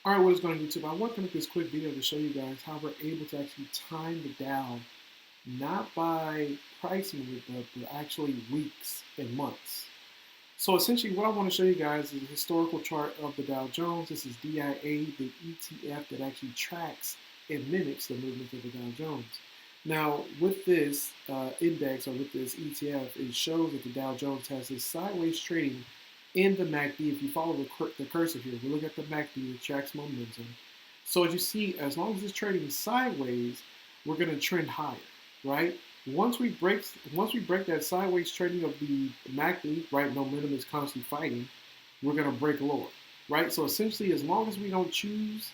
Alright, what is going on YouTube? I want to make this quick video to show you guys how we're able to actually time the Dow, not by pricing it, but actually weeks and months. So essentially what I want to show you guys is a historical chart of the Dow Jones. This is DIA, the ETF that actually tracks and mimics the movement of the Dow Jones. Now with this index or with this ETF, it shows that the Dow Jones has this sideways trading in the MACD. If you follow the cursor here, we look at the MACD, it tracks momentum. So as you see, as long as it's trading sideways, we're going to trend higher, right? Once we break that sideways trading of the MACD, right? Momentum is constantly fighting. We're going to break lower, right? So essentially, as long as we don't choose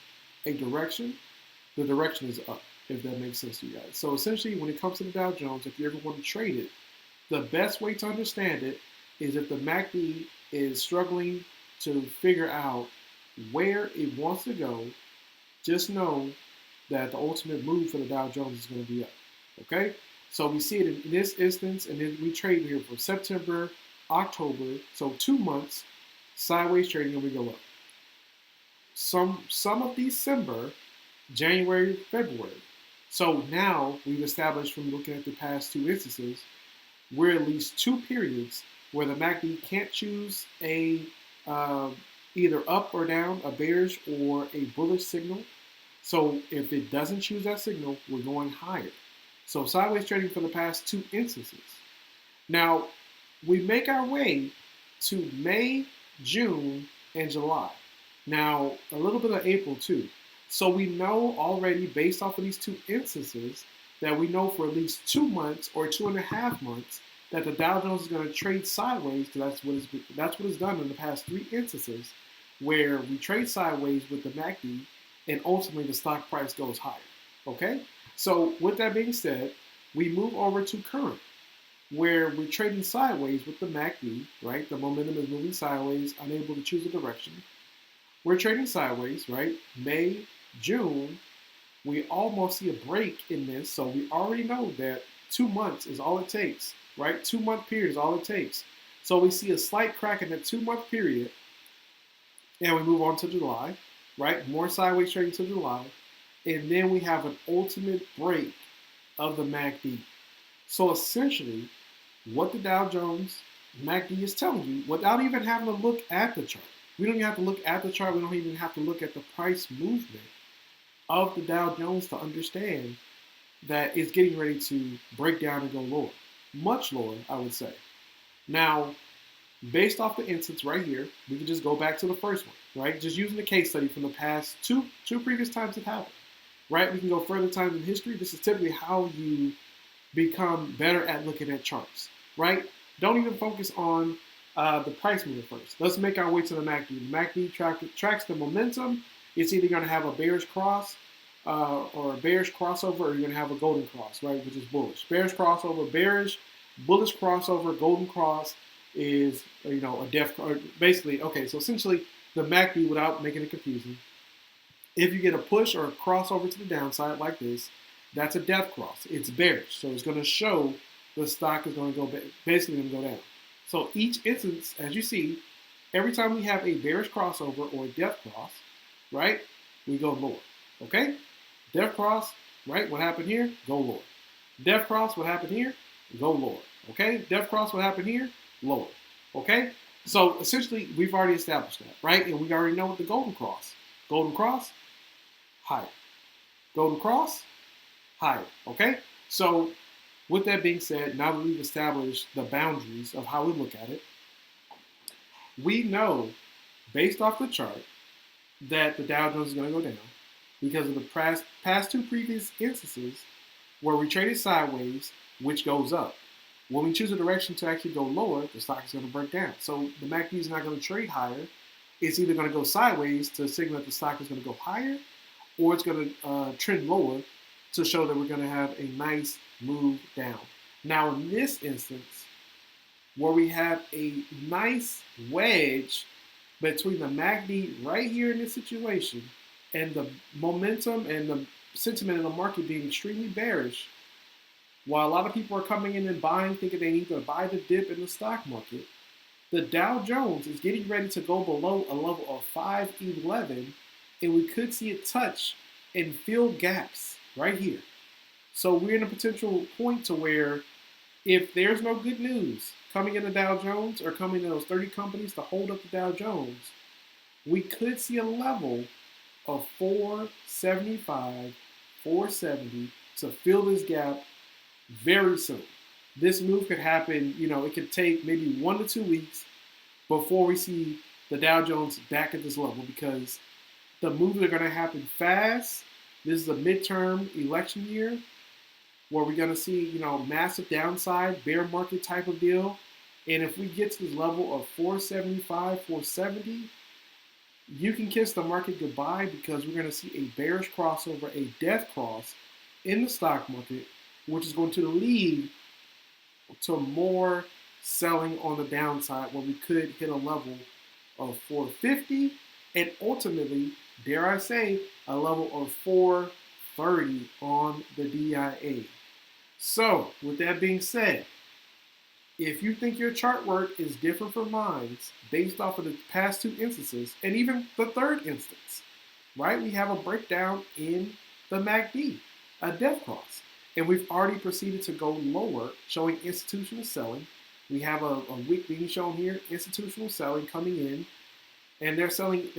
a direction, the direction is up. If that makes sense to you guys. So essentially, when it comes to the Dow Jones, if you ever want to trade it, the best way to understand it is if the MACD is struggling to figure out where it wants to go, just know that the ultimate move for the Dow Jones is going to be up. Okay? So we see it in this instance, and then we trade here for September, October, so 2 months, sideways trading, and we go up. Some of December, January, February. So now we've established from looking at the past two instances, we're at least two periods where the MACD can't choose a either up or down, a bearish or a bullish signal. So if it doesn't choose that signal, we're going higher. So sideways trading for the past two instances. Now we make our way to May, June, and July. Now a little bit of April too. So we know already based off of these two instances that we know for at least 2 months or 2.5 months that the Dow Jones is going to trade sideways. That's what it's done in the past three instances, where we trade sideways with the MACD, and ultimately the stock price goes higher. Okay. So with that being said, we move over to current, where we're trading sideways with the MACD. Right, the momentum is moving sideways, unable to choose a direction. We're trading sideways. Right, May, June. We almost see a break in this, so we already know that 2 months is all it takes, right? 2 month period is all it takes. So we see a slight crack in that 2 month period, and we move on to July, right? More sideways trading to July, and then we have an ultimate break of the MACD. So essentially, what the Dow Jones MACD is telling you, without even having to look at the chart, we don't even have to look at the chart. We don't even have to look at the price movement of the Dow Jones to understand that it's getting ready to break down and go lower, much lower, I would say. Now, based off the instance right here, we can just go back to the first one, right? Just using the case study from the past two previous times it happened, right? We can go further times in history. This is typically how you become better at looking at charts, right? Don't even focus on the price movement first. Let's make our way to the MACD. The MACD tracks the momentum. It's either going to have a bearish cross or a bearish crossover, or you're going to have a golden cross, right, which is bullish. Bearish crossover, bearish, bullish crossover, golden cross is, a death, or basically, okay, so essentially the MACD, without making it confusing, if you get a push or a crossover to the downside like this, that's a death cross. It's bearish, so it's going to show the stock is going to go, basically going to go down. So each instance, as you see, every time we have a bearish crossover or a death cross, right, we go lower, okay? Death cross, right, what happened here? Go lower. Death cross, what happened here? Go lower, okay? Death cross, what happened here? Lower, okay? So essentially, we've already established that, right? And we already know what the golden cross. Golden cross, higher. Golden cross, higher, okay? So with that being said, now that we've established the boundaries of how we look at it, we know, based off the chart, that the Dow Jones is going to go down because of the past two previous instances where we traded sideways, which goes up. When we choose a direction to actually go lower, the stock is going to break down. So the MACD is not going to trade higher. It's either going to go sideways to signal that the stock is going to go higher, or it's going to trend lower to show that we're going to have a nice move down. Now in this instance, where we have a nice wedge between the MACD right here in this situation and the momentum and the sentiment in the market being extremely bearish, while a lot of people are coming in and buying, thinking they need to buy the dip in the stock market, the Dow Jones is getting ready to go below a level of 511 and we could see it touch and fill gaps right here. So we're in a potential point to where if there's no good news coming in the Dow Jones or coming in those 30 companies to hold up the Dow Jones, we could see a level of 475, 470 to fill this gap very soon. This move could happen, it could take maybe 1 to 2 weeks before we see the Dow Jones back at this level because the moves are going to happen fast. This is a midterm election year where we're going to see, massive downside, bear market type of deal. And if we get to this level of 475, 470, you can kiss the market goodbye because we're going to see a bearish crossover, a death cross in the stock market, which is going to lead to more selling on the downside where we could hit a level of 450 and ultimately, dare I say, a level of 430 on the DIA. So, with that being said, if you think your chart work is different from mine based off of the past 2 instances, and even the 3rd instance, right? We have a breakdown in the MACD, a death cross. And we've already proceeded to go lower, showing institutional selling. We have a wick being shown here, institutional selling coming in. And they're selling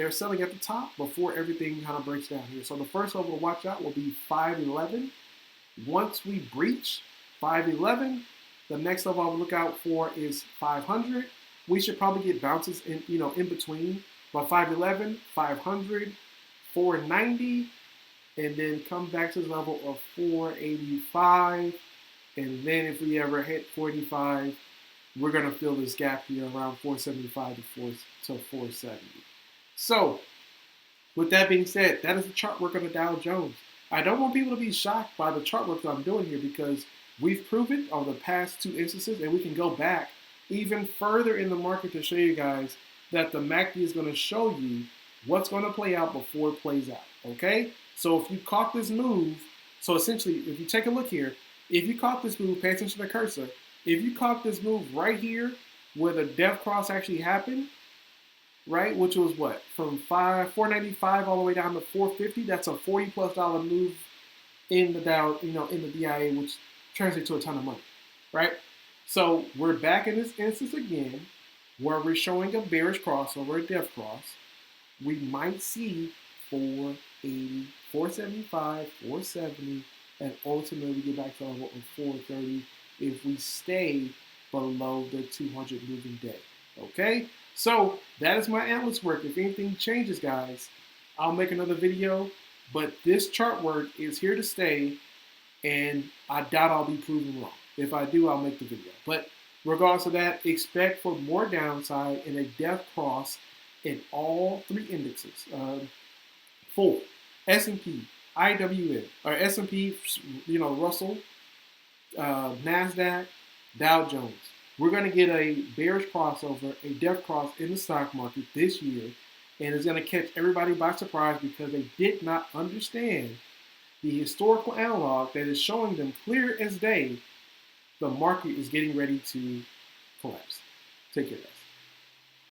at the top before everything kind of breaks down here. So the first level to watch out will be 511. Once we breach 511, the next level I would look out for is 500. We should probably get bounces in between, but 511, 500, 490, and then come back to the level of 485. And then if we ever hit 485, we're going to fill this gap here around 475 to 470. So, with that being said, that is the chart work on the Dow Jones. I don't want people to be shocked by the chart work that I'm doing here because we've proven over the past 2 instances, and we can go back even further in the market to show you guys that the MACD is going to show you what's going to play out before it plays out, okay? So if you caught this move, so essentially, if you take a look here, if you caught this move, pay attention to the cursor. If you caught this move right here where the death cross actually happened, right, which was what, from 495 all the way down to 450, that's a $40+ move in the Dow, in the DIA, which translates to a ton of money, right? So we're back in this instance again where we're showing a bearish crossover, a death cross. We might see 480, 475, 470, and ultimately we get back to a level of 430 if we stay below the 200 moving day. Okay? So that is my analyst work. If anything changes, guys, I'll make another video. But this chart work is here to stay, and I doubt I'll be proven wrong. If I do, I'll make the video. But regardless of that, expect for more downside and a death cross in all 3 indexes. For S&P, IWM, or S&P, Russell, NASDAQ, Dow Jones. We're going to get a bearish crossover, a death cross in the stock market this year, and it's going to catch everybody by surprise because they did not understand the historical analog that is showing them clear as day the market is getting ready to collapse. Take care, guys.